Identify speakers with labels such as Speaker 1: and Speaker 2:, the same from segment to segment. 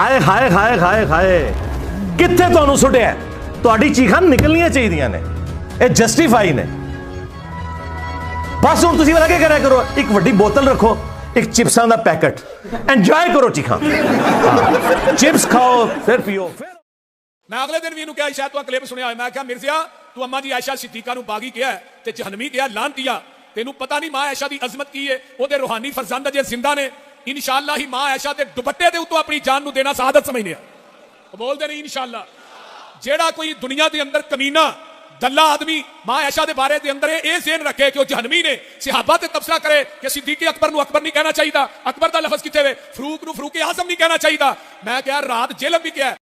Speaker 1: ہائے ہائے ہائے ہائے ہائے کتنے تانوں سٹیا تہاڈی چیخاں نکلنیاں چاہیدیاں نے اے جسٹیفائی نے بس ہن تسی والا کیا کریا کرو ایک وڈی بوتل رکھو ایک چپساں دا پیکٹ انجوائے کرو چیخاں چپس کھاؤ پھر پیو
Speaker 2: میں اگلے دن بھی انہوں کیا شاید تو کلپ سنیا ہے میں کہا مرزیا تو اما جی عائشہ صدیقہ نو باغی کیا ہے تے جہنمی کیا لانتیا تینوں پتہ نہیں ماں عائشہ دی عظمت کی ہے او دے روحانی فرزند جے زندہ نے انشاءاللہ ہی ماں عائشہ دے دوپٹے دے اتوں اپنی جان نو دینا سعادت سمجھنے ہیں بول دے نہیں انشاءاللہ جیڑا کوئی دنیا دے اندر کمینہ دلہ آدمی ماں عائشہ دے بارے دے اندر اے ذہن رکھے کہ وہ جہنمی نے صحابہ تے تبصرہ کرے کہ صدیق اکبر نو اکبر نہیں کہنا چاہیے اکبر دا لفظ کتے ہوئے فروق نو فروق اعظم نہیں کہنا چاہیے میں کہا رات جیلم بھی کیا ہے.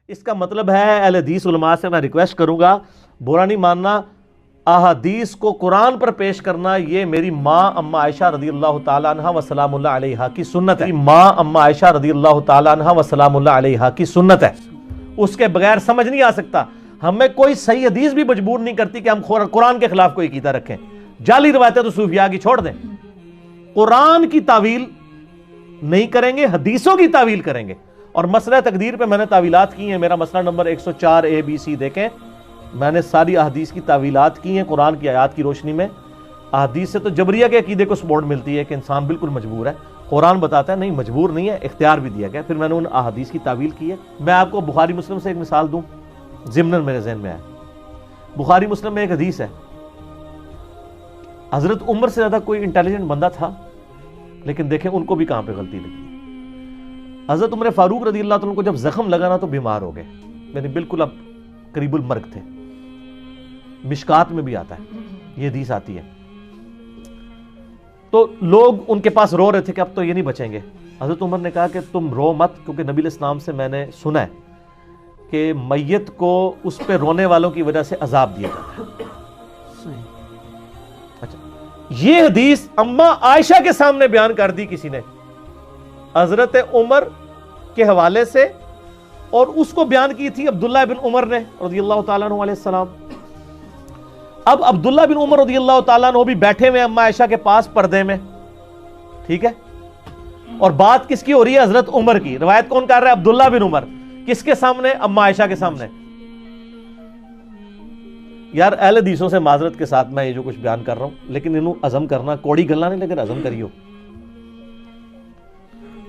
Speaker 1: اس کا مطلب ہے اہل حدیث علماء سے میں ریکویسٹ کروں گا برا نہیں ماننا احادیث کو قرآن پر پیش کرنا یہ میری ماں اما عائشہ رضی اللہ تعالیٰ عنہ وسلام اللہ علیہا کی سنت ہے. ماں اما عائشہ رضی اللہ تعالیٰ عنہ وسلام اللہ علیہا کی سنت ہے. اس کے بغیر سمجھ نہیں آ سکتا. ہمیں کوئی صحیح حدیث بھی مجبور نہیں کرتی کہ ہم قرآن کے خلاف کوئی عقیدہ رکھیں. جعلی روایتیں تو صوفیاء کی چھوڑ دیں. قرآن کی تعویل نہیں کریں گے حدیثوں کی تعویل کریں گے. اور مسئلہ تقدیر پہ میں نے تعویلات کی ہیں. میرا مسئلہ نمبر 104 ABC دیکھیں. میں نے ساری احادیث کی تعویلات کی ہیں قرآن کی آیات کی روشنی میں. احادیث سے تو جبریہ کے عقیدے کو سپورٹ ملتی ہے کہ انسان بالکل مجبور ہے. قرآن بتاتا ہے نہیں مجبور نہیں ہے اختیار بھی دیا گیا. پھر میں نے ان احادیث کی تعویل کی ہے. میں آپ کو بخاری مسلم سے ایک مثال دوں ضمناً میرے ذہن میں آیا. بخاری مسلم میں ایک حدیث ہے حضرت عمر سے زیادہ کوئی انٹیلیجنٹ بندہ تھا لیکن دیکھیں ان کو بھی کہاں پہ غلطی لگی. حضرت عمر فاروق رضی اللہ عنہ کو جب زخم لگا نا تو بیمار ہو گئے یعنی بالکل اب قریب المرگ تھے. مشکات میں بھی آتا ہے یہ حدیث آتی ہے. تو لوگ ان کے پاس رو رہے تھے کہ اب تو یہ نہیں بچیں گے. حضرت عمر نے کہا کہ تم رو مت کیونکہ نبی علیہ السلام سے میں نے سنا ہے کہ میت کو اس پہ رونے والوں کی وجہ سے عذاب دیا جاتا ہے. اچھا یہ حدیث اما عائشہ کے سامنے بیان کر دی کسی نے حضرت عمر کے حوالے سے اور اس کو بیان کی تھی عبداللہ بن عمر نے رضی اللہ تعالیٰ عنہ علیہ السلام. اب عبداللہ بن عمر رضی اللہ تعالیٰ عنہ بھی بیٹھے ہوئے اما عائشہ کے پاس پردے میں ٹھیک ہے اور بات کس کی ہو رہی ہے حضرت عمر کی. روایت کون کر رہا ہے عبداللہ بن عمر. کس کے سامنے اما عائشہ کے سامنے. یار اہل حدیثوں سے معذرت کے ساتھ میں یہ جو کچھ بیان کر رہا ہوں لیکن انہوں عزم کرنا کوڑی گلنا نہیں لیکن عزم کریو.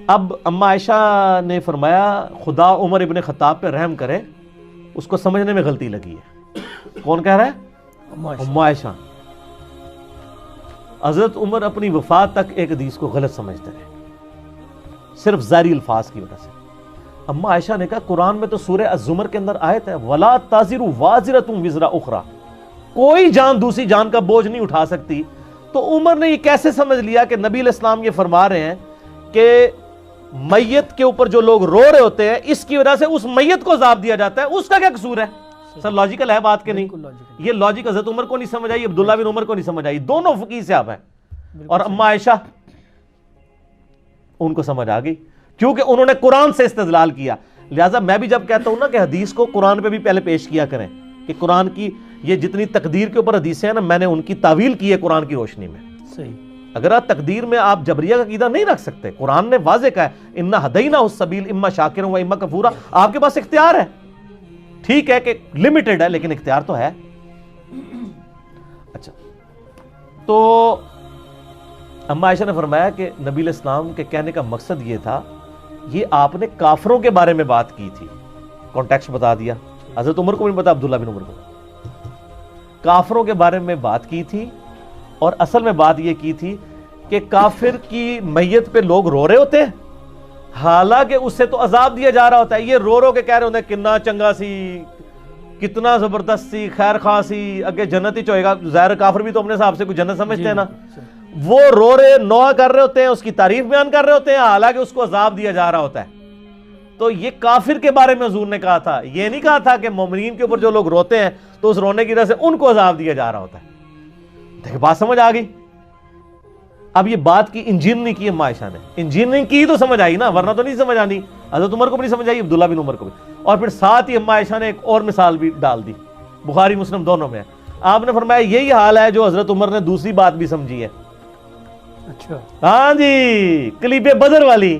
Speaker 1: اب اما عائشہ نے فرمایا خدا عمر ابن خطاب پہ رحم کرے اس کو سمجھنے میں غلطی لگی ہے. کون کہہ رہا ہے اما عائشہ. حضرت عمر اپنی وفات تک ایک حدیث کو غلط سمجھتے رہے صرف ظاہری الفاظ کی وجہ سے. اما عائشہ نے کہا قرآن میں تو سورہ الزمر کے اندر آیت ہے وَلَا تَزِرُ وَازِرَةٌ وِزْرَ أُخْرَى کوئی جان دوسری جان کا بوجھ نہیں اٹھا سکتی. تو عمر نے یہ کیسے سمجھ لیا کہ نبی علیہ السلام یہ فرما رہے ہیں کہ میت کے اوپر جو لوگ رو رہے ہوتے ہیں اس کی وجہ سے اس میت کو عذاب دیا جاتا ہے اس کا کیا قصور ہے. سر لاجیکل ہے بات کہ نہیں. یہ لاجک حضرت عمر کو نہیں سمجھ آئی عبداللہ بن عمر کو نہیں سمجھ آئی. دونوں فقیہ صحابہ ہیں اور اما عائشہ ان کو سمجھ آ گئی کیونکہ انہوں نے قرآن سے استدلال کیا. لہٰذا میں بھی جب کہتا ہوں نا کہ حدیث کو قرآن پہ بھی پہلے پیش کیا کریں کہ قرآن کی یہ جتنی تقدیر کے اوپر حدیثیں ہیں نا میں نے ان کی تعویل کی ہے قرآن کی روشنی میں. صحیح. اگر آپ تقدیر میں آپ جبریہ کا عقیدہ نہیں رکھ سکتے قرآن نے واضح کہا ہے انا ہدیناہ السبیل اما شاکرا و اما کفورا. آپ کے پاس اختیار ہے ٹھیک ہے کہ لمیٹڈ ہے لیکن اختیار تو ہے. اچھا تو اما عائشہ نے فرمایا کہ نبی علیہ السلام کے کہنے کا مقصد یہ تھا یہ آپ نے کافروں کے بارے میں بات کی تھی. کانٹیکسٹ بتا دیا. حضرت عمر کو بھی نہیں پتا عبداللہ بن عمر کو. کافروں کے بارے میں بات کی تھی اور اصل میں بات یہ کی تھی کہ کافر کی میت پہ لوگ رو رہے ہوتے ہیں حالانکہ اس سے تو عذاب دیا جا رہا ہوتا ہے. یہ رو رو کے کہہ رہے ہوتے ہیں کتنا چنگا سی کتنا زبردست سی خیر خواہ سی اگے جنت ہی چوئے گا. ظاہر کافر بھی تو اپنے حساب سے کوئی جنت سمجھتے ہیں نا. وہ رو رہے نوح کر رہے ہوتے ہیں اس کی تعریف بیان کر رہے ہوتے ہیں حالانکہ اس کو عذاب دیا جا رہا ہوتا ہے. تو یہ کافر کے بارے میں حضور نے کہا تھا یہ نہیں کہا تھا کہ مومنین کے اوپر جو لوگ روتے ہیں تو اس رونے کی وجہ سے ان کو عذاب دیا جا رہا ہوتا ہے. دیکھ بات سمجھ آ گئی. اب یہ بات کی انجینئرنگ کی اما عائشہ نے انجینئرنگ کی تو سمجھ آئی نا ورنہ تو نہیں سمجھ آنی. حضرت عمر کو بھی نہیں سمجھ آئی عبداللہ بن عمر کو بھی. اور پھر ساتھ ہی اما عائشہ نے ایک اور مثال بھی ڈال دی بخاری مسلم دونوں میں. آپ نے فرمایا یہی حال ہے جو حضرت عمر نے دوسری بات بھی سمجھی ہے. اچھا ہاں جی کلیب بدر والی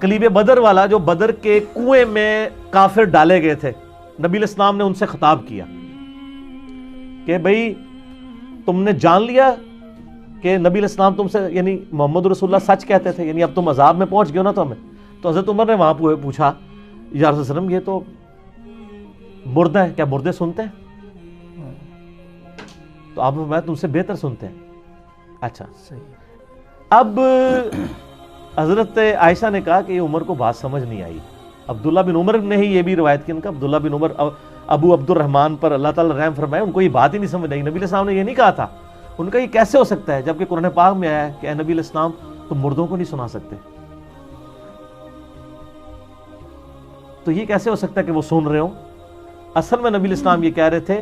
Speaker 1: قلیب بدر والا جو بدر کے کنویں میں کافر ڈالے گئے تھے، نبی علیہ السلام نے ان سے خطاب کیا کہ بھئی تم نے جان لیا کہ نبی علیہ السلام تم سے یعنی محمد رسول اللہ سچ کہتے تھے، یعنی اب تم عذاب میں پہنچ گئے ہو نا تو ہمیں. تو حضرت عمر نے وہاں پوچھا یا رسول اللہ علیہ وسلم یہ تو مردہ ہے، کیا مردے سنتے ہیں؟ تو آپ نے فرمایا تم سے بہتر سنتے ہیں. اچھا اب حضرت عائشہ نے کہا کہ یہ عمر کو بات سمجھ نہیں آئی. عبداللہ بن عمر نے ہی یہ بھی روایت کی ان کا، عبداللہ بن عمر ابو عبد الرحمن پر اللہ تعالیٰ رحم فرمائے، ان کو یہ بات ہی نہیں سمجھ آئی. نبی علیہ السلام نے یہ نہیں کہا تھا. ان کا یہ کیسے ہو سکتا ہے جبکہ قرآن پاک میں آیا ہے کہ اے نبی علیہ السلام تم مردوں کو نہیں سنا سکتے، تو یہ کیسے ہو سکتا ہے کہ وہ سن رہے ہوں؟ اصل میں نبی علیہ السلام یہ کہہ رہے تھے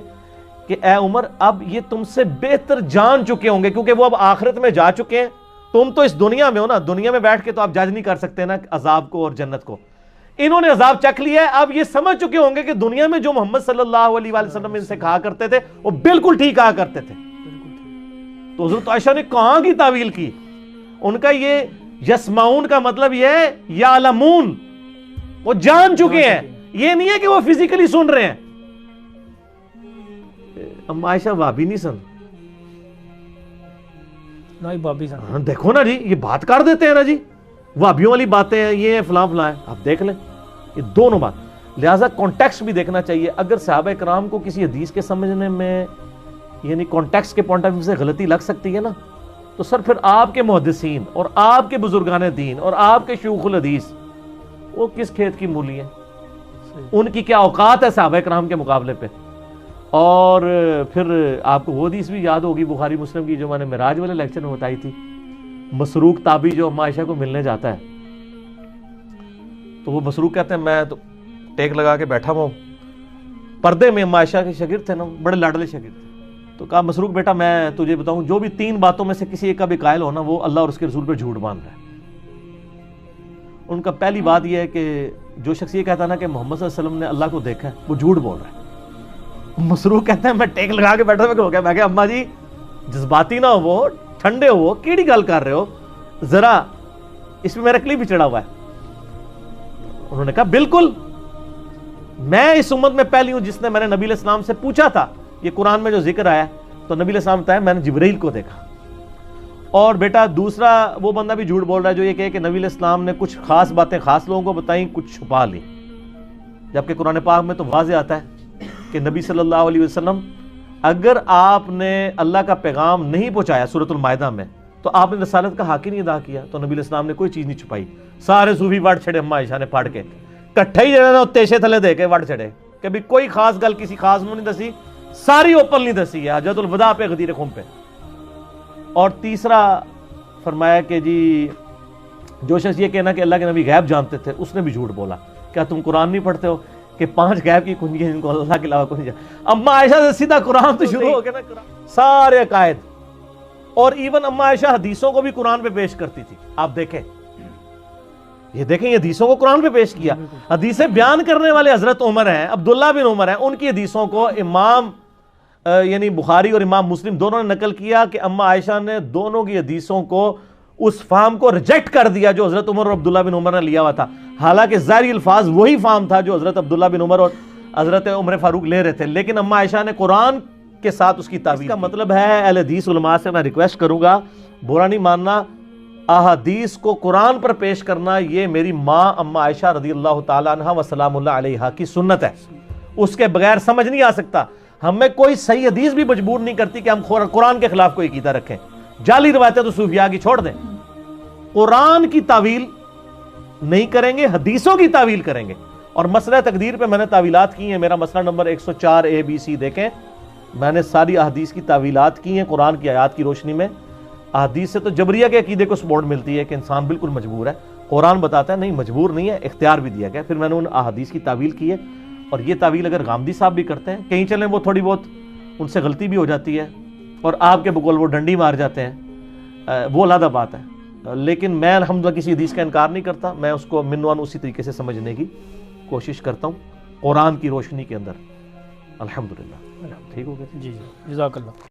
Speaker 1: کہ اے عمر اب یہ تم سے بہتر جان چکے ہوں گے کیونکہ وہ اب آخرت میں جا چکے ہیں. تم تو اس دنیا میں ہو نا، دنیا میں بیٹھ کے تو آپ جج نہیں کر سکتے نا عذاب کو اور جنت کو. انہوں نے عذاب چکھ لیا ہے، اب یہ سمجھ چکے ہوں گے کہ دنیا میں جو محمد صلی اللہ علیہ وآلہ وسلم ان سے کہا کرتے تھے وہ بالکل ٹھیک کہا کرتے تھے. تو حضرت عائشہ نے کہاں کی تعویل کی؟ ان کا یہ یسمعون کا مطلب یہ ہے یعلمون، وہ جان چکے ہیں، یہ نہیں ہے کہ وہ فزیکلی سن رہے ہیں. اما عائشہ وابی نہیں سن، دیکھو نا جی یہ بات کر دیتے ہیں نا جی، وابیوں والی باتیں ہیں، یہ فلاں فلاں ہیں. آپ دیکھ لیں یہ دونوں بات. لہٰذا کانٹیکسٹ بھی دیکھنا چاہیے. اگر صحابہ کرام کو کسی حدیث کے سمجھنے میں یعنی کانٹیکسٹ کے پوائنٹ آف ویو سے غلطی لگ سکتی ہے نا، تو سر پھر آپ کے محدثین اور آپ کے بزرگان دین اور آپ کے شیوخ الحدیث وہ کس کھیت کی مولی ہیں؟ ان کی کیا اوقات ہے صحابہ کرام کے مقابلے پہ؟ اور پھر آپ کو وہ حدیث بھی یاد ہوگی بخاری مسلم کی جو میں نے معراج والے لیکچر میں بتائی تھی، مسروق تابعی جو اما عائشہ کو ملنے جاتا ہے تو وہ مسروق کہتے ہیں میں تو ٹیک لگا کے بیٹھا ہوا ہوں، پردے میں اما عائشہ کے شاگرد تھے نا، بڑے لاڈلے شاگرد تھے. تو کہا مسروق بیٹا میں تجھے بتاؤں جو بھی 3 باتوں میں سے کسی ایک کا بھی قائل ہو نا وہ اللہ اور اس کے رسول پر جھوٹ باندھ رہا ہے. ان کا پہلی بات یہ ہے کہ جو شخص یہ کہتا نا کہ محمد صلی اللہ علیہ وسلم نے اللہ کو دیکھا ہے وہ جھوٹ بول رہا ہے. مسروق کہتے ہیں میں ٹیک لگا کے بیٹھا ہو گیا. میں کہا اماں جی جذباتی نہ ہو، ٹھنڈے ہو، کیڑی گل کر رہے ہو، ذرا اس میں میرا کلپ بھی چڑھا ہوا ہے. انہوں نے کہا بالکل میں اس امت میں پہلی ہوں جس نے میں نے نبی علیہ السلام سے پوچھا تھا یہ قرآن میں جو ذکر آیا تو نبی علیہ السلام بتایا میں نے جبرائیل کو دیکھا. اور بیٹا دوسرا وہ بندہ بھی جھوٹ بول رہا ہے جو یہ کہے کہ نبی علیہ السلام نے کچھ خاص باتیں خاص لوگوں کو بتائیں کچھ چھپا لی، جبکہ قرآن پاک میں تو واضح آتا ہے کہ نبی صلی اللہ علیہ وسلم اگر آپ نے اللہ کا پیغام نہیں پہنچایا سورۃ المائدہ میں تو آپ نے رسالت کا حق ہی نہیں ادا کیا. تو نبی علیہ السلام نے کوئی چیز نہیں چھپائی. سارے صوفی وڑ چھڑے اما عائشہ نے پڑھ کے کٹھے ہی جو تیشے تھلے دے کے وڑ چھڑے کہ بھی کوئی خاص گل کسی خاص میں نہیں دسی، ساری اوپن نہیں دسی ہے حجۃ الوداع پہ غدیر خم پہ. اور تیسرا فرمایا کہ جی جو شخص یہ کہنا کہ اللہ کے نبی غیب جانتے تھے اس نے بھی جھوٹ بولا. کیا تم قرآن نہیں پڑھتے ہو کہ 5 غیب کی کنجی ہیں جن کو اللہ کے علاوہ کوئی نہیں جانتا؟ اما عائشہ سے سیدھا قرآن تو شروع ہو گیا نا، سارے عقائد. اور ایون اما عائشہ حدیثوں کو بھی قرآن پہ پیش کرتی تھی. آپ دیکھیں یہ حدیثوں کو قرآن پہ پیش کیا. حدیثیں بیان کرنے والے حضرت عمر ہیں، عبداللہ بن عمر ہیں، ان کی حدیثوں کو امام یعنی بخاری اور امام مسلم دونوں نے نقل کیا کہ اما عائشہ نے دونوں کی حدیثوں کو اس فہم کو ریجیکٹ کر دیا جو حضرت عمر اور عبداللہ بن عمر نے لیا ہوا تھا. حالانکہ ظاہری الفاظ وہی فہم تھا جو حضرت عبداللہ بن عمر اور حضرت عمر فاروق لے رہے تھے، لیکن اما عائشہ نے قرآن کے ساتھ اس کی تعویل. اس کا مطلب ہے اہل حدیث علماء سے میں ریکویسٹ کروں گا برا نہیں ماننا، احادیث کو قرآن پر پیش کرنا یہ میری ماں اما عائشہ رضی اللہ تعالیٰ عنہ و سلام اللہ علیہا کی سنت ہے. اس کے بغیر سمجھ نہیں آ سکتا. ہمیں کوئی صحیح حدیث بھی مجبور نہیں کرتی کہ ہم قرآن کے خلاف کوئی عقیدہ رکھیں. جعلی روایتیں تو صوفیاء کی چھوڑ دیں، قرآن کی تعویل نہیں کریں گے، حدیثوں کی تعویل کریں گے. اور مسئلہ تقدیر پہ میں نے تعویلات کی ہیں، میرا مسئلہ نمبر 104 ABC دیکھیں، میں نے ساری احادیث کی تعویلات کی ہیں قرآن کی آیات کی روشنی میں. احادیث سے تو جبریہ کے عقیدے کو سپورٹ ملتی ہے کہ انسان بالکل مجبور ہے. قرآن بتاتا ہے نہیں مجبور نہیں ہے، اختیار بھی دیا گیا. پھر میں نے ان احادیث کی تعویل کی ہے. اور یہ تعویل اگر غامدی صاحب بھی کرتے ہیں کہیں چلیں وہ تھوڑی بہت ان سے غلطی بھی ہو جاتی ہے اور آپ کے بقول وہ ڈنڈی مار جاتے ہیں، وہ علیحدہ بات ہے. لیکن میں الحمدللہ کسی حدیث کا انکار نہیں کرتا، میں اس کو منوان اسی طریقے سے سمجھنے کی کوشش کرتا ہوں قرآن کی روشنی کے اندر. الحمدللہ ٹھیک ہو گیا.
Speaker 3: جی جزاک اللہ.